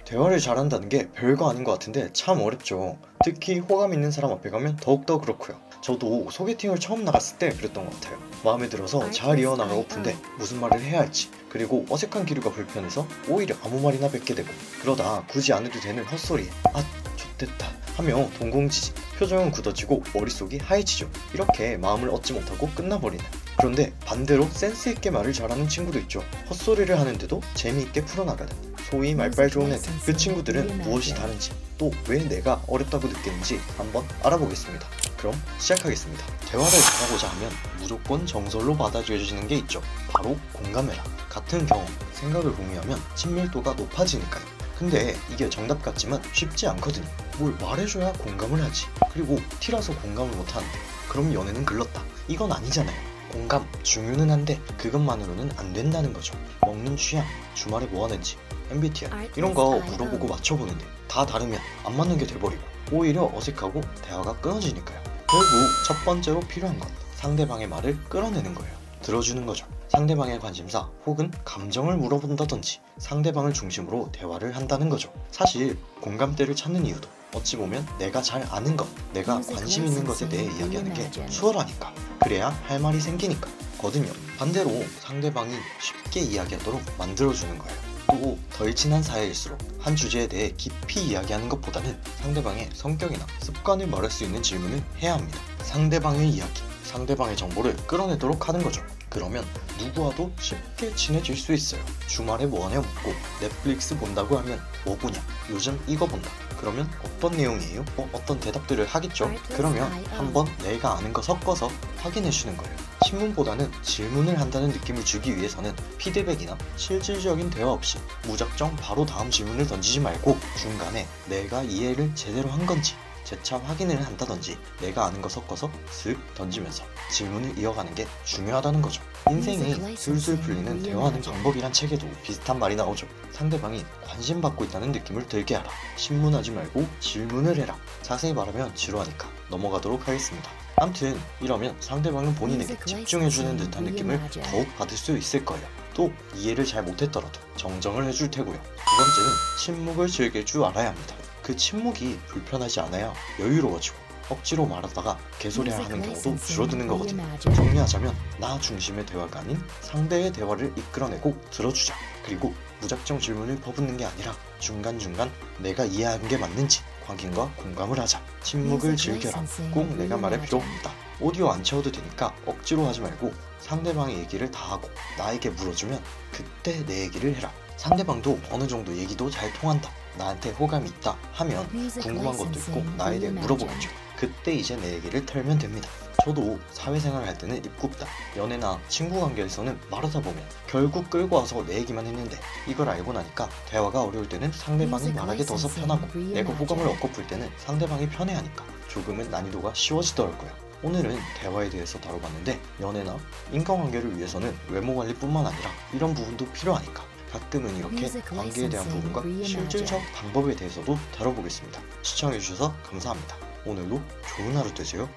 대화를 잘한다는 게 별거 아닌 것 같은데 참 어렵죠. 특히 호감 있는 사람 앞에 가면 더욱더 그렇고요. 저도 소개팅을 처음 나갔을 때 그랬던 것 같아요. 마음에 들어서 잘 이어나가고픈데 무슨 말을 해야 할지, 그리고 어색한 기류가 불편해서 오히려 아무 말이나 뱉게 되고, 그러다 굳이 안 해도 되는 헛소리에 아 X됐다 하며 동공지지, 표정은 굳어지고 머릿속이 하얘지죠. 이렇게 마음을 얻지 못하고 끝나버리는. 그런데 반대로 센스있게 말을 잘하는 친구도 있죠. 헛소리를 하는데도 재미있게 풀어나가는, 소위 말빨 좋은 애들. 그 친구들은 무엇이 다른지, 또 왜 내가 어렵다고 느끼는지 한번 알아보겠습니다. 그럼 시작하겠습니다. 대화를 잘하고자 하면 무조건 정설로 받아들여지는 게 있죠. 바로 공감해라. 같은 경험, 생각을 공유하면 친밀도가 높아지니까요. 근데 이게 정답 같지만 쉽지 않거든요. 뭘 말해줘야 공감을 하지. 그리고 티라서 공감을 못하는데 그럼 연애는 글렀다, 이건 아니잖아요. 공감 중요는 한데 그것만으로는 안 된다는 거죠. 먹는 취향, 주말에 뭐 하는지, MBTI 이런 거 물어보고 맞춰보는데 다 다르면 안 맞는 게 돼버리고 오히려 어색하고 대화가 끊어지니까요. 결국 첫 번째로 필요한 건 상대방의 말을 끌어내는 거예요. 들어주는 거죠. 상대방의 관심사 혹은 감정을 물어본다든지 상대방을 중심으로 대화를 한다는 거죠. 사실 공감대를 찾는 이유도 어찌 보면 내가 잘 아는 것, 내가 관심 있는 것에 대해 이야기하는 게 수월하니까, 그래야 할 말이 생기니까 거든요. 반대로 상대방이 쉽게 이야기하도록 만들어주는 거예요. 또 덜 친한 사이일수록 한 주제에 대해 깊이 이야기하는 것보다는 상대방의 성격이나 습관을 말할 수 있는 질문을 해야 합니다. 상대방의 이야기, 상대방의 정보를 끌어내도록 하는 거죠. 그러면 누구와도 쉽게 친해질 수 있어요. 주말에 뭐 하냐 묻고 넷플릭스 본다고 하면 뭐 보냐, 요즘 이거 본다, 그러면 어떤 내용이에요? 어떤 대답들을 하겠죠? 그러면 한번 내가 아는 거 섞어서 확인해 주는 거예요. 신문보다는 질문을 한다는 느낌을 주기 위해서는 피드백이나 실질적인 대화 없이 무작정 바로 다음 질문을 던지지 말고 중간에 내가 이해를 제대로 한 건지 재차 확인을 한다든지 내가 아는 거 섞어서 슥 던지면서 질문을 이어가는 게 중요하다는 거죠. 인생이 술술 풀리는 대화하는 방법이란 책에도 비슷한 말이 나오죠. 상대방이 관심받고 있다는 느낌을 들게 하라. 신문하지 말고 질문을 해라. 자세히 말하면 지루하니까 넘어가도록 하겠습니다. 암튼 이러면 상대방은 본인에게 집중해주는 듯한 느낌을 더욱 받을 수 있을 거예요. 또 이해를 잘 못했더라도 정정을 해줄 테고요. 두 번째는 침묵을 즐길 줄 알아야 합니다. 그 침묵이 불편하지 않아야 여유로워지고 억지로 말하다가 개소리를 하는 경우도 줄어드는 거거든요. 정리하자면 나 중심의 대화가 아닌 상대의 대화를 이끌어내고 들어주자. 그리고 무작정 질문을 퍼붓는 게 아니라 중간중간 내가 이해하는 게 맞는지 확인과 공감을 하자. 침묵을 즐겨라. 꼭 내가 말할 필요 없다. 오디오 안 채워도 되니까 억지로 하지 말고 상대방의 얘기를 다 하고 나에게 물어주면 그때 내 얘기를 해라. 상대방도 어느 정도 얘기도 잘 통한다, 나한테 호감이 있다 하면 궁금한 것도 있고 나에 대해 물어보겠죠. 그때 이제 내 얘기를 털면 됩니다. 저도 사회생활을 할 때는 입굽다, 연애나 친구 관계에서는 말하다 보면 결국 끌고 와서 내 얘기만 했는데 이걸 알고 나니까 대화가 어려울 때는 상대방이 말하기 더서 편하고 내가 호감을 얻고 풀 때는 상대방이 편해하니까 조금은 난이도가 쉬워지더라고요. 오늘은 대화에 대해서 다뤄봤는데 연애나 인간관계를 위해서는 외모 관리뿐만 아니라 이런 부분도 필요하니까 가끔은 이렇게 관계에 대한 부분과 실질적 방법에 대해서도 다뤄보겠습니다. 시청해주셔서 감사합니다. 오늘도 좋은 하루 되세요.